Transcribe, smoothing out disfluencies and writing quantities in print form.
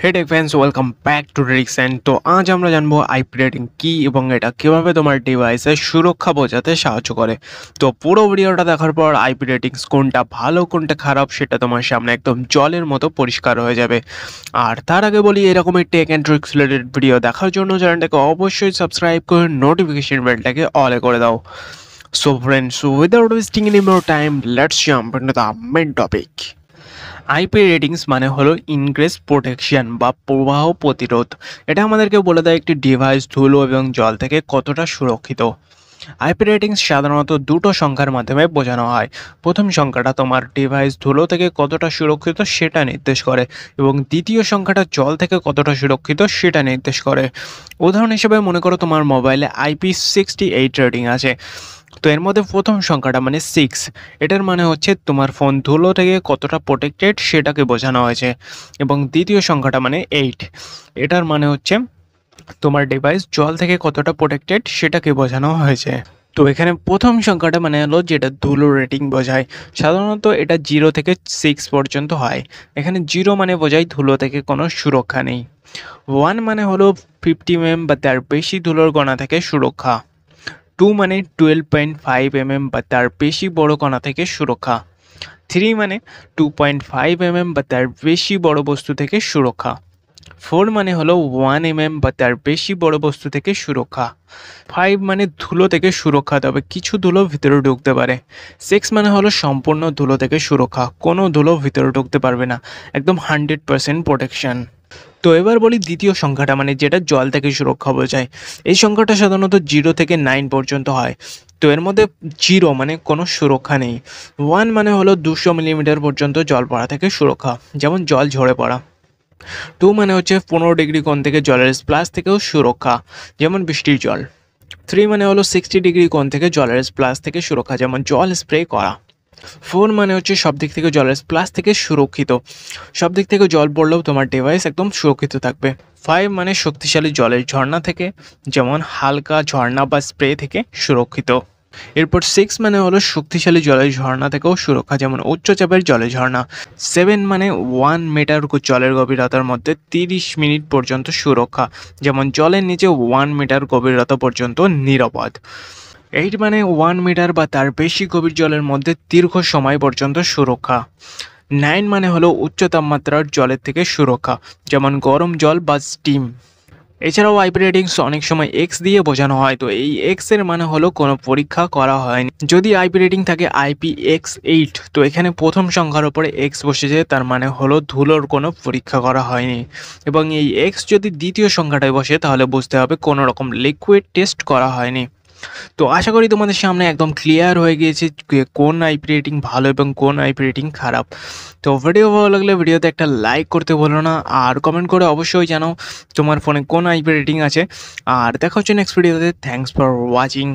Hey tech fans, welcome back to Rixen. তো আজ আমরা জানবো আইপি রেটিং কী এবং এটা কীভাবে তোমার ডিভাইসের সুরক্ষা বোঝাতে সাহায্য করে। তো পুরো ভিডিওটা দেখার পর আইপি রেটিংস কোনটা ভালো কোনটা খারাপ সেটা তোমার সামনে একদম জলের মতো পরিষ্কার হয়ে যাবে। আর তার আগে বলি, এরকমই tech and tricks related video দেখার জন্য চ্যানেলটাকে অবশ্যই সাবস্ক্রাইব করে নোটিফিকেশন বেলটাকে অলে করে দাও। So friends, without wasting any more time, let's jump into the main topic. IP ratings মানে হলো ইনগ্রেস প্রোটেকশন বা প্রবাহ প্রতিরোধ। এটা আমাদেরকে বলে দেয় একটি ডিভাইস ধুলো এবং জল থেকে কতটা সুরক্ষিত। আইপি রেটিংস সাধারণত দুটো সংখ্যার মাধ্যমে বোঝানো হয়। প্রথম সংখ্যাটা তোমার ডিভাইস ধুলো থেকে কতটা সুরক্ষিত সেটা নির্দেশ করে, এবং দ্বিতীয় সংখ্যাটা জল থেকে কতটা সুরক্ষিত সেটা নির্দেশ করে। উদাহরণ হিসেবে মনে করো তোমার মোবাইলে IP68 রেটিং আছে। তো এর মধ্যে প্রথম সংখ্যাটা মানে 6, এটার মানে হচ্ছে তোমার ফোন ধুলো থেকে কতটা প্রোটেক্টেড সেটাকে বোঝানো হয়েছে, এবং দ্বিতীয় সংখ্যাটা মানে 8, এটার মানে হচ্ছে তোমার ডিভাইস জল থেকে কতটা প্রোটেক্টেড সেটাকে বোঝানো হয়েছে। তো এখানে প্রথম সংখ্যাটা মানে হলো যেটা ধুলো রেটিং বোঝায়। সাধারণত এটা 0 থেকে 6 পর্যন্ত হয়। এখানে 0 মানে বোঝায় ধুলো থেকে কোনো সুরক্ষা নেই। 1 মানে হলো 50 mm বা তার বেশি ধুলোর কণা থেকে সুরক্ষা। 2 মানে 12.5 mm বা তার বেশি বড় কণা থেকে সুরক্ষা। 3 মানে 2.5 mm বা তার বেশি বড় বস্তু থেকে সুরক্ষা। 4 মানে হলো 1 mm বা তার বেশি বড় বস্তু থেকে সুরক্ষা। 5 মানে ধুলো থেকে সুরক্ষা, তবে কিছু ধুলো ভিতরে ঢুকতে পারে। 6 মানে হলো সম্পূর্ণ ধুলো থেকে সুরক্ষা, কোনো ধুলো ভিতরে ঢুকতে পারবে না, একদম 100% প্রোটেকশন। তো এবার বলি দ্বিতীয় সংখ্যাটা মানে যেটা জল থেকে সুরক্ষা বোঝায়। এই সংখ্যাটা সাধারণত 0 থেকে 9 পর্যন্ত হয়। তো এর মধ্যে 0 মানে কোনো সুরক্ষা নেই। 1 মানে হলো 200 মিলিমিটার পর্যন্ত জল পড়া থেকে সুরক্ষা, যেমন জল ঝরে পড়া। 2 মানে হচ্ছে 15 ডিগ্রি কোণ থেকে জলের স্প্লাশ থেকেও সুরক্ষা, যেমন বৃষ্টির জল। 3 মানে হলো 60 ডিগ্রি কোণ থেকে জলের স্প্লাশ থেকে সুরক্ষা, যেমন জল স্প্রে করা। 4 মানে হচ্ছে সব দিক থেকে জলের স্প্লাশ থেকে সুরক্ষিত, সব দিক থেকে জল পড়লেও তোমার ডিভাইস একদম সুরক্ষিত থাকবে। 5 মানে শক্তিশালী জলের ঝর্ণা থেকে, যেমন হালকা ঝর্ণা বা স্প্রে থেকে সুরক্ষিত। এরপর 6 মানে হলো শক্তিশালী জলের ঝর্ণা থেকেও সুরক্ষা, যেমন উচ্চচাপের জলের ঝর্ণা। 7 মানে 1 মিটার জলের গভীরতার মধ্যে 30 মিনিট পর্যন্ত সুরক্ষা, যেমন জলের নিচে 1 মিটার গভীরতা পর্যন্ত নিরাপদ। 8 মানে 1 মিটার বা তার বেশি গভীর জলের মধ্যে দীর্ঘ সময় পর্যন্ত সুরক্ষা। 9 মানে হলো উচ্চ তাপমাত্রার জলের থেকে সুরক্ষা, যেমন গরম জল বা স্টিম। এছাড়াও আইপি রেটিংস অনেক সময় এক্স দিয়ে বোঝানো হয়। তো এই এক্স এর মানে হলো কোনো পরীক্ষা করা হয়নি। যদি আইপি রেটিং থাকে IPX8, তো এখানে প্রথম সংখ্যার উপরে এক্স বসেছে, তার মানে হলো ধুলোর কোনো পরীক্ষা করা হয়নি। এবং এই এক্স যদি দ্বিতীয় সংখ্যাটায় বসে তাহলে বুঝতে হবে কোনো রকম লিকুইড টেস্ট করা হয়নি। তো আশা করি তোমাদের সামনে একদম ক্লিয়ার হয়ে গিয়েছে কোন আইপি রেটিং ভালো এবং কোন আইপি রেটিং খারাপ। তো ভিডিও ভালো লাগলে ভিডিওতে একটা লাইক করতে ভুলো না, আর কমেন্ট করে অবশ্যই জানাও তোমার ফোনে কোন আইপি রেটিং আছে। আর দেখা হচ্ছে নেক্সট ভিডিওতে। Thanks for watching.